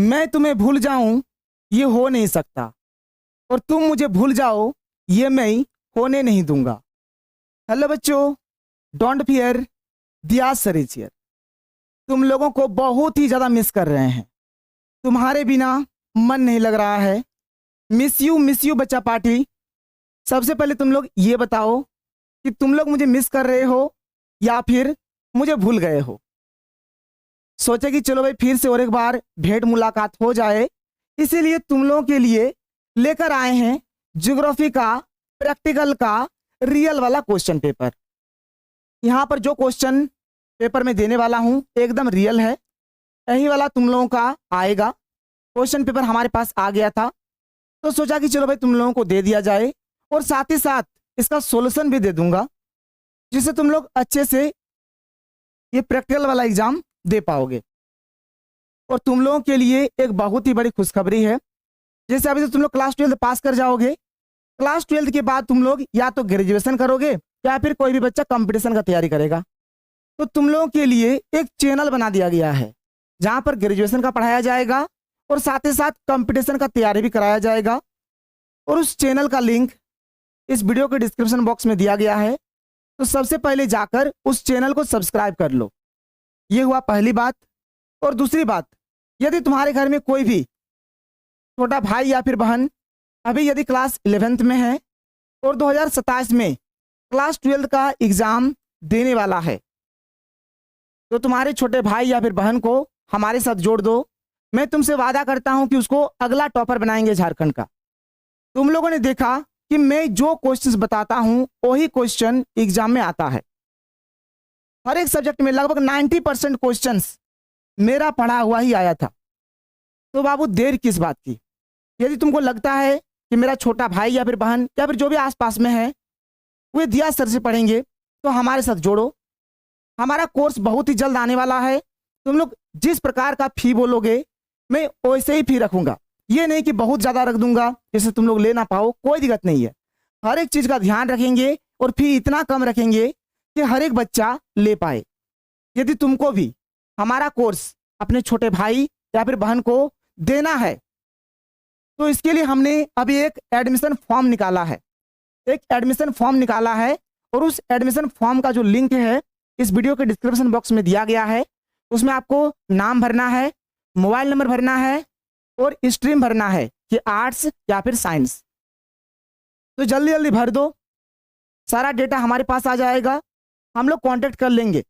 मैं तुम्हें भूल जाऊं ये हो नहीं सकता, और तुम मुझे भूल जाओ ये मैं होने नहीं दूंगा। हेलो बच्चों, डोंट फियर, दिया सर इज हियर। तुम लोगों को बहुत ही ज़्यादा मिस कर रहे हैं। तुम्हारे बिना मन नहीं लग रहा है। मिस यू बच्चा पार्टी। सबसे पहले तुम लोग ये बताओ कि तुम लोग मुझे मिस कर रहे हो या फिर मुझे भूल गए हो। सोचे कि चलो भाई फिर से और एक बार भेंट मुलाकात हो जाए, इसीलिए तुम लोगों के लिए लेकर आए हैं ज्योग्राफी का प्रैक्टिकल का रियल वाला क्वेश्चन पेपर। यहाँ पर जो क्वेश्चन पेपर में देने वाला हूँ एकदम रियल है, यही वाला तुम लोगों का आएगा। क्वेश्चन पेपर हमारे पास आ गया था तो सोचा कि चलो भाई तुम लोगों को दे दिया जाए, और साथ ही साथ इसका सॉल्यूशन भी दे दूंगा, जिससे तुम लोग अच्छे से ये प्रैक्टिकल वाला एग्जाम दे पाओगे। और तुम लोगों के लिए एक बहुत ही बड़ी खुशखबरी है। जैसे अभी तो तुम लोग क्लास 12 पास कर जाओगे, क्लास 12 के बाद तुम लोग या तो ग्रेजुएशन करोगे या फिर कोई भी बच्चा कंपटीशन का तैयारी करेगा। तो तुम लोगों के लिए एक चैनल बना दिया गया है जहां पर ग्रेजुएशन का पढ़ाया जाएगा और साथ ही साथ कंपटीशन का तैयारी भी कराया जाएगा। और उस चैनल का लिंक इस वीडियो के डिस्क्रिप्शन बॉक्स में दिया गया है, तो सबसे पहले जाकर उस चैनल को सब्सक्राइब कर लो। ये हुआ पहली बात। और दूसरी बात, यदि तुम्हारे घर में कोई भी छोटा भाई या फिर बहन अभी यदि क्लास 11th में है और 2027 में क्लास 12 का एग्ज़ाम देने वाला है, तो तुम्हारे छोटे भाई या फिर बहन को हमारे साथ जोड़ दो। मैं तुमसे वादा करता हूं कि उसको अगला टॉपर बनाएंगे झारखंड का। तुम लोगों ने देखा कि मैं जो क्वेश्चंस बताता हूं वही क्वेश्चन एग्जाम में आता है। हर एक सब्जेक्ट में लगभग 90% क्वेश्चंस मेरा पढ़ा हुआ ही आया था। तो बाबू देर किस बात की? यदि तुमको लगता है कि मेरा छोटा भाई या फिर बहन या फिर जो भी आसपास में है वे दिया सर से पढ़ेंगे, तो हमारे साथ जोड़ो। हमारा कोर्स बहुत ही जल्द आने वाला है। तुम लोग जिस प्रकार का फी बोलोगे मैं वैसे ही फी रखूंगा। ये नहीं कि बहुत ज़्यादा रख दूंगा जिससे तुम लोग ले ना पाओ, कोई दिक्कत नहीं है। हर एक चीज़ का ध्यान रखेंगे और फी इतना कम रखेंगे कि हर एक बच्चा ले पाए। यदि तुमको भी हमारा कोर्स अपने छोटे भाई या फिर बहन को देना है, तो इसके लिए हमने अभी एक एडमिशन फॉर्म निकाला है। और उस एडमिशन फॉर्म का जो लिंक है इस वीडियो के डिस्क्रिप्शन बॉक्स में दिया गया है। उसमें आपको नाम भरना है, मोबाइल नंबर भरना है और स्ट्रीम भरना है कि आर्ट्स या फिर साइंस। तो जल्दी जल्दी भर दो, सारा डेटा हमारे पास आ जाएगा, हम लोग कांटेक्ट कर लेंगे।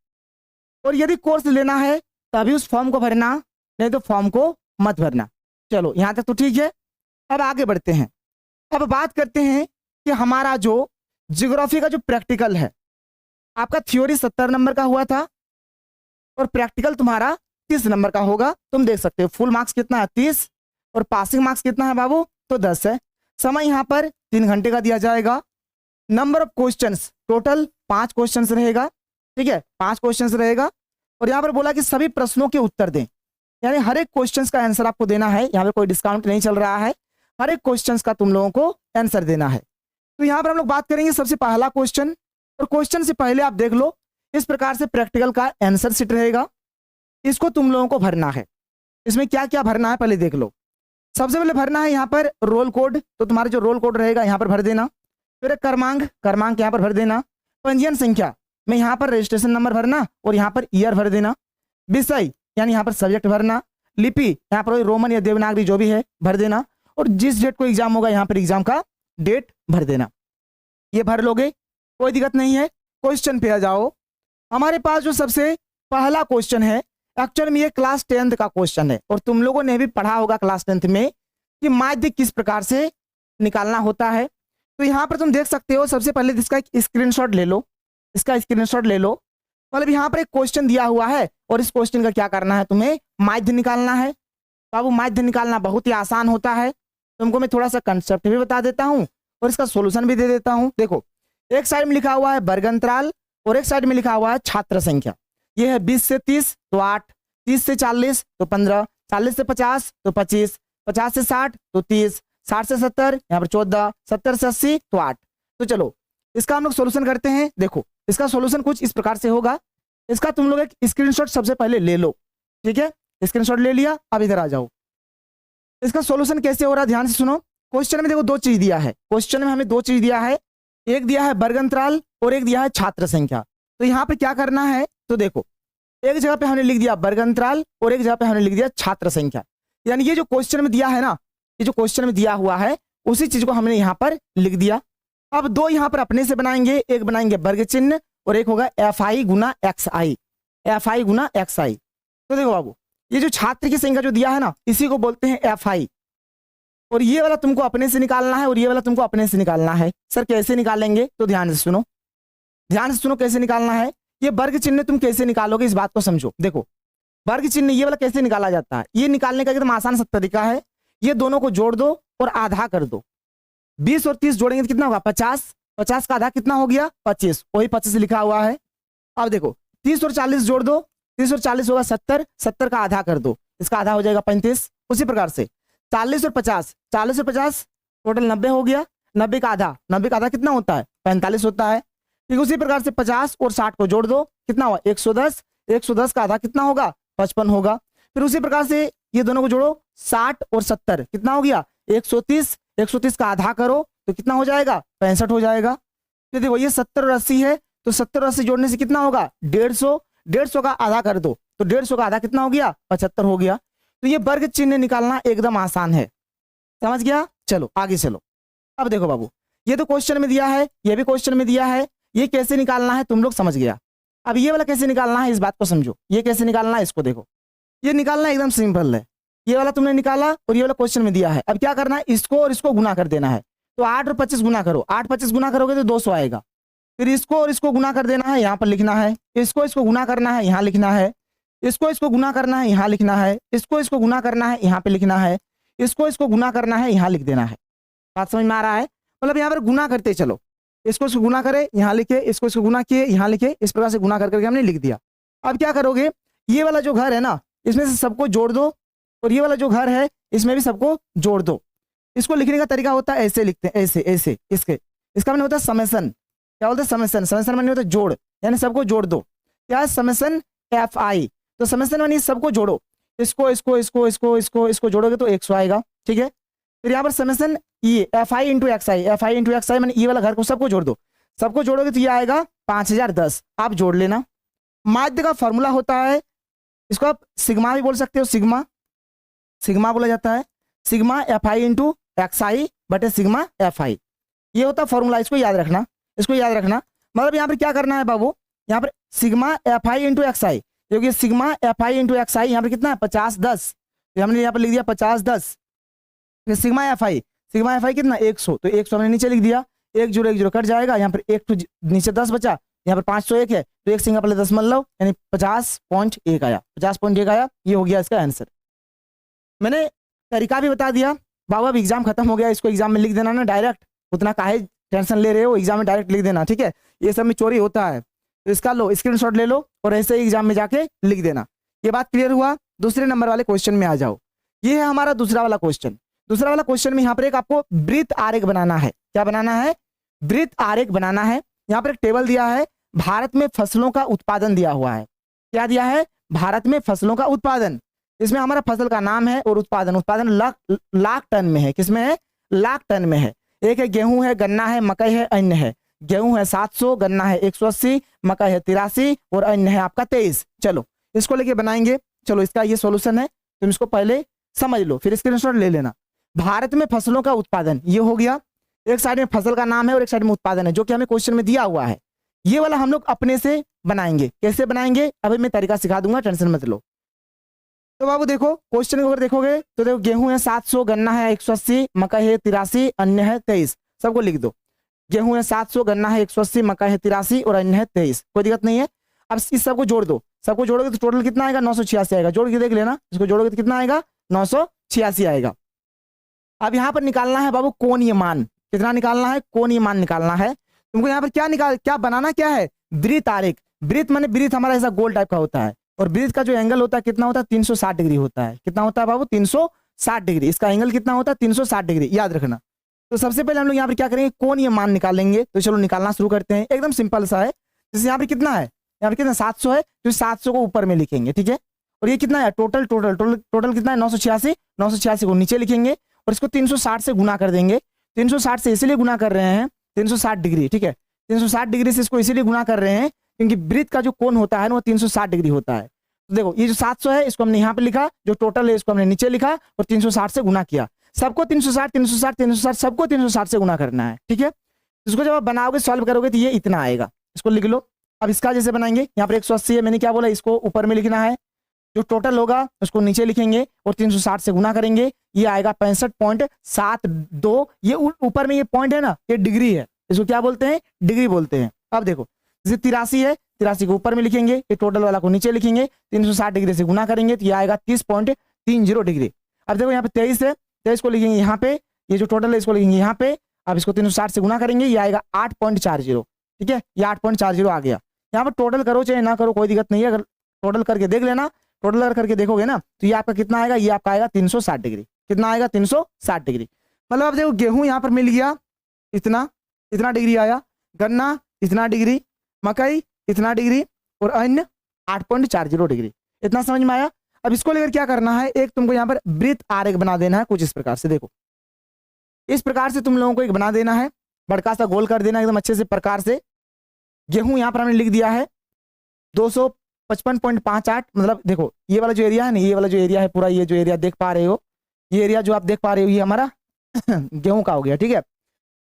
और यदि कोर्स लेना है तभी उस फॉर्म को भरना, नहीं तो फॉर्म को मत भरना। चलो यहाँ तक तो ठीक है। अब आगे बढ़ते हैं। अब बात करते हैं कि हमारा जो ज्योग्राफी का जो प्रैक्टिकल है, आपका थ्योरी 70 नंबर का हुआ था और प्रैक्टिकल तुम्हारा 30 नंबर का होगा। तुम देख सकते हो फुल मार्क्स कितना है 30 और पासिंग मार्क्स कितना है बाबू, तो 10 है। समय यहाँ पर 3 घंटे का दिया जाएगा। Number of questions total 5 questions रहेगा, ठीक है, 5 क्वेश्चंस रहेगा। और यहाँ पर बोला कि सभी प्रश्नों के उत्तर दें, यानी हर एक क्वेश्चंस का आंसर आपको देना है। यहाँ पर कोई डिस्काउंट नहीं चल रहा है, हर एक क्वेश्चंस का तुम लोगों को आंसर देना है। तो यहाँ पर हम लोग बात करेंगे सबसे पहला क्वेश्चन। और क्वेश्चन से पहले आप देख लो, इस प्रकार से प्रैक्टिकल का आंसर शीट रहेगा, इसको तुम लोगों को भरना है। इसमें क्या क्या भरना है पहले देख लो। सबसे पहले भरना है यहाँ पर रोल कोड, तो तुम्हारा जो रोल कोड रहेगा यहाँ पर भर देना। फिर क्रमांक यहाँ पर भर देना। पंजीयन संख्या में यहाँ पर रजिस्ट्रेशन नंबर भरना और यहाँ पर ईयर भर देना। विषय यानी यहाँ पर सब्जेक्ट भरना। लिपि यहाँ पर रोमन या देवनागरी जो भी है भर देना। और जिस डेट को एग्जाम होगा यहाँ पर एग्जाम का डेट भर देना। ये भर लोगे, कोई दिक्कत नहीं है। क्वेश्चन पे आ जाओ। हमारे पास जो सबसे पहला क्वेश्चन है, एक्चुअल में ये क्लास 10th का क्वेश्चन है और तुम लोगों ने भी पढ़ा होगा क्लास 10th में कि माध्य किस प्रकार से निकालना होता है। तो यहाँ पर तुम देख सकते हो, सबसे पहले इसका एक स्क्रीनशॉट ले लो, मतलब यहाँ पर एक क्वेश्चन दिया हुआ है और इस क्वेश्चन का क्या करना है, तुम्हें माध्य निकालना है। बाबू माध्य निकालना बहुत ही आसान होता है। तुमको मैं थोड़ा सा कंसेप्ट भी बता देता हूँ और इसका सोल्यूशन भी दे देता हूँ। देखो, एक साइड में लिखा हुआ है वर्ग अंतराल और एक साइड में लिखा हुआ है छात्र संख्या। ये है 20 से 30 तो 8, 30 से 40 तो 15, 40 से 50 तो 25, 50 से 60 तो 30, 60 से 70 यहाँ पर 14, 70 से 80 तो 8। तो चलो इसका हम लोग सोल्यूशन करते हैं। देखो इसका सोल्यूशन कुछ इस प्रकार से होगा। इसका तुम लोग एक स्क्रीनशॉट सबसे पहले ले लो, ठीक है, स्क्रीनशॉट ले लिया। अब इधर आ जाओ, इसका सॉल्यूशन कैसे हो रहा है ध्यान से सुनो। क्वेश्चन में देखो दो चीज दिया है, क्वेश्चन में हमें दो चीज दिया है, एक दिया है वर्ग अंतराल और एक दिया है छात्र संख्या। तो यहाँ पे क्या करना है, तो देखो एक जगह पे हमने लिख दिया वर्ग अंतराल और एक जगह पे हमने लिख दिया छात्र संख्या। यानी ये जो क्वेश्चन में दिया है ना, ये जो क्वेश्चन में दिया हुआ है उसी चीज को हमने यहाँ पर लिख दिया। अब दो यहाँ पर अपने से बनाएंगे, एक बनाएंगे वर्ग चिन्ह और एक होगा FI गुना XI, FI गुना XI। तो देखो बाबू ये जो छात्र की संख्या जो दिया है ना इसी को बोलते हैं FI, और ये वाला तुमको अपने से निकालना है और ये वाला तुमको अपने से निकालना है। सर कैसे निकालेंगे, तो ध्यान से सुनो, ध्यान से सुनो कैसे निकालना है। ये वर्ग चिन्ह तुम कैसे निकालोगे इस बात को समझो। देखो वर्ग चिन्ह ये वाला कैसे निकाला जाता है, ये निकालने का एकदम आसान सा तरीका है, ये दोनों को जोड़ दो और आधा कर दो। 20 और 30 जोड़ेंगे तो कितना होगा 50, 50 का आधा कितना हो गया 25, वही 25 लिखा हुआ है। अब देखो 30 और 40 जोड़ दो, 30 और 40 होगा 70, 70 का आधा कर दो, इसका आधा हो जाएगा 35। उसी प्रकार से 40 और 50, 40 और 50 टोटल 90 हो गया, 90 का आधा, 90 का आधा कितना होता है 45 होता है। ठीक उसी प्रकार से 50 और 60 को जोड़ दो, कितना हुआ 110, 110 का आधा कितना होगा 55 होगा। फिर उसी प्रकार से ये दोनों को जोड़ो 60 और 70 कितना हो गया 130, 130 का आधा करो तो कितना हो जाएगा 65 हो जाएगा। तो देखो ये 70 और 80 है, तो 70 और 80 जोड़ने से कितना होगा 150, 150 का आधा कर दो तो 150 का आधा कितना हो गया 75 हो गया। तो ये वर्ग चिन्ह निकालना एकदम आसान है, समझ गया। चलो आगे चलो। अब देखो बाबू ये तो क्वेश्चन में दिया है, ये भी क्वेश्चन में दिया है, ये कैसे निकालना है तुम लोग समझ गया। अब ये वाला कैसे निकालना है इस बात को समझो, ये कैसे निकालना है इसको देखो, ये निकालना एकदम सिंपल है। ये वाला तुमने निकाला और ये वाला क्वेश्चन में दिया है, अब क्या करना है इसको और इसको गुना कर देना है। तो 8 और 25 गुना करो, 8 25 गुना करोगे तो 200 आएगा। फिर इसको और इसको गुना कर देना है, यहाँ पर लिखना है, इसको गुना करना है, यहाँ लिखना है, इसको गुना करना है, यहाँ लिखना है, इसको गुना करना है, यहाँ पे लिखना है, इसको गुना करना है, यहाँ लिख देना है। बात समझ में आ रहा है, मतलब यहाँ पर गुना करते चलो, इसको गुना करे यहाँ लिखे, इसको गुना किए यहाँ लिखे, इस प्रकार से गुना करके हमने लिख दिया। अब क्या करोगे, ये वाला जो घर है ना इसमें से सबको जोड़ दो और ये वाला जो घर है इसमें भी सबको जोड़ दो। इसको लिखने का तरीका होता है ऐसे लिखते हैं, ऐसे ऐसे, इसका मैंने होता है समेसन। क्या बोलते हैं समेसन, समेसन मैंने होता है जोड़, यानी सबको जोड़ दो। क्या है समेसन FI, तो समेसन मैंने सबको जोड़ो, इसको जोड़ोगे तो 100 आएगा, ठीक है। फिर यहाँ पर समेसन ये FI इंटू XI मैंने ये वाला घर को सबको जोड़ दो, सबको जोड़ोगे तो ये आएगा 5010। आप जोड़ लेना। माध्य का फॉर्मूला होता है, इसको आप सिग्मा भी बोल सकते हो, सिग्मा, सिग्मा बोला जाता है, सिग्मा FI इंटू XI बटे सिग्मा FI, ये होता है फॉर्मूला। इसको याद रखना, इसको याद रखना। मतलब यहाँ पर क्या करना है बाबू, यहाँ पर सिग्मा FI इंटू XI, क्योंकि सिग्मा FI इंटू XI यहाँ पर कितना है 5010, हमने यहाँ पर लिख दिया 5010। फिर सिग्मा FI कितना 100, तो 100 हमने नीचे लिख दिया, 1 0 1 0 कट जाएगा, यहाँ पर 1 तो नीचे 10 बचा, यहाँ पर 501 है तो एक सिंगा पहले 10 मान लो, यानी 50.1 आया, 50.1 आया, ये हो गया इसका आंसर। मैंने तरीका भी बता दिया बाबू। अब एग्जाम खत्म हो गया, इसको एग्जाम में लिख देना ना डायरेक्ट, उतना काहे टेंशन ले रहे हो, एग्जाम में डायरेक्ट लिख देना, ठीक है। ये सब में चोरी होता है, तो इसका लो स्क्रीनशॉट ले लो और ऐसे ही एग्जाम में जाके लिख देना। ये बात क्लियर हुआ। दूसरे नंबर वाले क्वेश्चन में आ जाओ। ये है हमारा दूसरा वाला क्वेश्चन। दूसरा वाला क्वेश्चन में यहाँ पर एक आपको वृत्त आरेख बनाना है। क्या बनाना है, वृत्त आरेख बनाना है। यहाँ पर एक टेबल दिया है, भारत में फसलों का उत्पादन दिया हुआ है। क्या दिया है, भारत में फसलों का उत्पादन। इसमें हमारा फसल का नाम है और उत्पादन लाख टन में है। किसमें है, लाख टन में है। एक है गेहूं है, गन्ना है, मकई है, अन्न है। गेहूं है 700, गन्ना है 180, मकई है 83 और अन्न है आपका 23। चलो इसको लेके बनाएंगे। चलो इसका ये सॉल्यूशन है, तुम इसको पहले समझ लो फिर स्क्रीनशॉट ले लेना। भारत में फसलों का उत्पादन ये हो गया, एक साइड में फसल का नाम है और एक साइड में उत्पादन है, जो कि हमें क्वेश्चन में दिया हुआ है। ये वाला हम लोग अपने से बनाएंगे। कैसे बनाएंगे अभी मैं तरीका सिखा दूंगा, टेंशन मत लो। तो बाबू देखो क्वेश्चन को अगर देखोगे तो देखो गेहूं है 700, गन्ना है 180, मकई है 83, अन्न है 23। सबको लिख दो, गेहूं है 700, गन्ना है 180, मकई है 83 और अन्न है 23। कोई दिक्कत नहीं है। अब इस सबको जोड़ दो, सबको जोड़ोगे तो टोटल कितना आएगा 986 आएगा। जोड़ के देख लेना, इसको जोड़ोगे तो कितना आएगा 986 आएगा। अब यहाँ पर निकालना है बाबू कोणीय मान। कितना निकालना है, कोणीय मान निकालना है तुमको। यहाँ पर क्या बनाना क्या है, वृत्त आरेख। वृत्त माने वृत्त हमारा ऐसा गोल टाइप का होता है और वृत्त का जो एंगल होता है कितना होता है 360 डिग्री होता है। कितना होता है बाबू 360 डिग्री। इसका एंगल कितना होता है 360 डिग्री, याद रखना। तो सबसे पहले हम लोग यहाँ पर क्या करेंगे, कोणीय मान निकालेंगे। तो चलो निकालना शुरू करते हैं, एकदम सिंपल सा है। जैसे यहाँ पर कितना है, यहाँ पर कितना 700 है, तो 700 को ऊपर में लिखेंगे, ठीक है। और ये कितना है टोटल कितना है 986, 986 को नीचे लिखेंगे और इसको 360 से गुना कर देंगे। 360 से इसीलिए गुना कर रहे हैं 360 डिग्री, ठीक है। 360 डिग्री से इसको इसीलिए गुना कर रहे हैं क्योंकि वृत्त का जो कोण होता है ना वो 360 डिग्री होता है। तो देखो ये जो 700 है इसको हमने यहाँ पे लिखा, जो टोटल है इसको हमने नीचे लिखा और 360 से गुना किया। सबको 360 360 360 सबको 360 से गुना करना है, ठीक है। इसको जब आप बनाओगे सॉल्व करोगे तो ये इतना आएगा, इसको लिख लो। अब इसका जैसे बनाएंगे, यहाँ पर 180 है, मैंने क्या बोला इसको ऊपर में लिखना है, जो टोटल होगा उसको नीचे लिखेंगे और 360 से गुना करेंगे, ये आएगा 65.72। ये ऊपर में ये पॉइंट है ना ये डिग्री है, इसको क्या बोलते हैं, डिग्री बोलते हैं। अब देखो जैसे 83 है, 83 को ऊपर में लिखेंगे, ये टोटल वाला को नीचे लिखेंगे, 360 डिग्री से गुना करेंगे तो ये आएगा 30.30 डिग्री। अब देखो यहाँ पे 23 है, 23 को लिखेंगे यहाँ पे, ये जो टोटल है इसको लिखेंगे यहाँ पे। अब इसको 360 से गुना करेंगे, ये आएगा 8.40, ठीक है। ये 8.40 आ गया। यहाँ पर टोटल करो चाहे ना करो कोई दिक्कत नहीं है, अगर टोटल करके देख लेना, टोटल करके देखोगे ना तो ये आपका कितना आएगा, ये आपका आएगा 360 डिग्री। कितना आएगा, 360 डिग्री। मतलब अब देखो गेहूं यहाँ पर मिल गया इतना डिग्री आया, गन्ना इतना डिग्री, मकई इतना डिग्री और अन्य 8.40 डिग्री। इतना समझ में आया। अब इसको लेकर क्या करना है, एक तुमको यहाँ पर वृत्त आरेख बना देना है कुछ इस प्रकार से। देखो इस प्रकार से तुम लोगों को एक बना देना है, बड़का सा गोल कर देना है एकदम अच्छे से प्रकार से। गेहूं यहाँ पर हमने लिख दिया है 255.58। मतलब देखो ये वाला जो एरिया है ना, ये वाला जो एरिया है पूरा, ये जो एरिया देख पा रहे हो, ये एरिया जो आप देख पा रहे हो ये हमारा गेहूं का हो गया, ठीक है।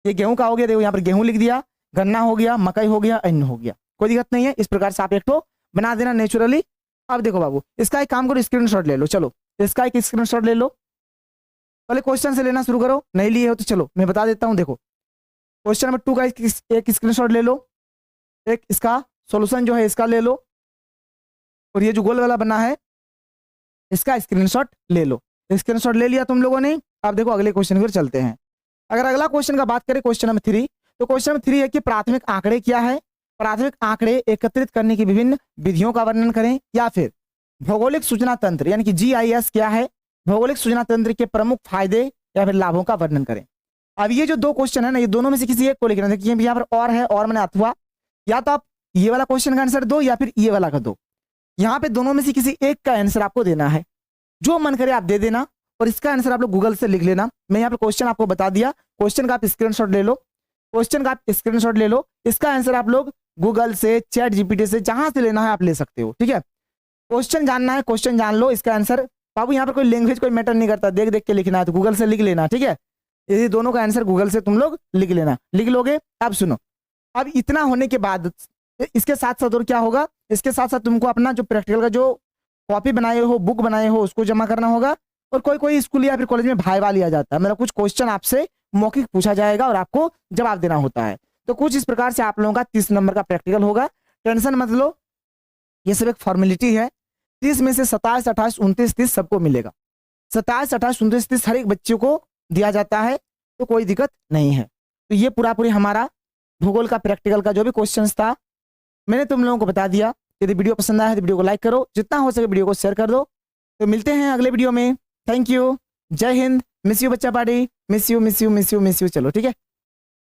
ये गेहूं का हो गया। देखो यहाँ पर गेहूं लिख दिया, गन्ना हो गया, मकई हो गया, अन्न हो गया, कोई दिक्कत नहीं है। इस प्रकार से आप एक तो बना देना नेचुरली। अब देखो बाबू इसका एक काम करो, स्क्रीनशॉट ले लो। चलो इसका एक स्क्रीनशॉट ले लो, पहले क्वेश्चन से लेना शुरू करो, नहीं लिए हो तो चलो मैं बता देता हूँ। देखो क्वेश्चन नंबर 2 का एक स्क्रीनशॉट ले लो, एक इसका सॉल्यूशन जो है इसका ले लो, और ये जो गोल वाला बना है इसका स्क्रीनशॉट ले लो। स्क्रीनशॉट ले लिया तुम लोगों ने। अब देखो अगले क्वेश्चन की ओर चलते हैं। अगर अगला क्वेश्चन का बात करें क्वेश्चन नंबर 3, तो क्वेश्चन नंबर 3 है कि प्राथमिक आंकड़े क्या है, प्राथमिक आंकड़े एकत्रित करने की विभिन्न विधियों का वर्णन करें, या फिर भौगोलिक सूचना तंत्र यानी कि GIS क्या है, भौगोलिक सूचना तंत्र के प्रमुख फायदे या फिर लाभों का वर्णन करें। अब ये जो 2 क्वेश्चन है ना, ये दोनों में से किसी एक को लिखना है। देखिए यहाँ पर और है, और मैंने अथवा, या तो आप ये वाला क्वेश्चन का आंसर दो या फिर ये वाला का दो। यहाँ पे दोनों में से किसी एक का आंसर आपको देना है, जो मन करे आप दे देना, और इसका आंसर आप लोग गूगल से लिख लेना। मैं यहाँ पे क्वेश्चन आपको बता दिया, क्वेश्चन का आप स्क्रीनशॉट ले लो, क्वेश्चन का आप स्क्रीनशॉट ले लो। इसका आंसर आप लोग गूगल से, चैट GPT से, जहां से लेना है आप ले सकते हो, ठीक है। क्वेश्चन जानना है, क्वेश्चन जान लो, इसका आंसर बाबू यहाँ पर कोई लैंग्वेज कोई मैटर नहीं करता, देख देख के लिखना है तो गूगल से लिख लेना, ठीक है। ये दोनों का आंसर गूगल से तुम लोग लिख लेना, लिख लोगे। अब सुनो, अब इतना होने के बाद इसके साथ साथ और क्या होगा, इसके साथ साथ तुमको अपना जो प्रैक्टिकल का जो कॉपी बनाए हो, बुक बनाए हो, उसको जमा करना होगा। और कोई स्कूल या फिर कॉलेज में भाइवा लिया जाता है, मतलब कुछ क्वेश्चन आपसे मौखिक पूछा जाएगा और आपको जवाब देना होता है। तो कुछ इस प्रकार से आप लोगों का 30 नंबर का प्रैक्टिकल होगा। टेंशन मत लो, ये सब एक फॉर्मेलिटी है। 30 में से 27, 28, 29, 30 सबको मिलेगा। 27, 28, 29, 30 हर एक बच्चे को दिया जाता है, तो कोई दिक्कत नहीं है। तो ये पूरी हमारा भूगोल का प्रैक्टिकल का जो भी क्वेश्चन था मैंने तुम लोगों को बता दिया। यदि वीडियो पसंद आया तो वीडियो को लाइक करो, जितना हो सके वीडियो को शेयर कर दो। तो मिलते हैं अगले वीडियो में। थैंक यू, जय हिंद, मिस यू बच्चा पार्टी, मिस यू। चलो ठीक है।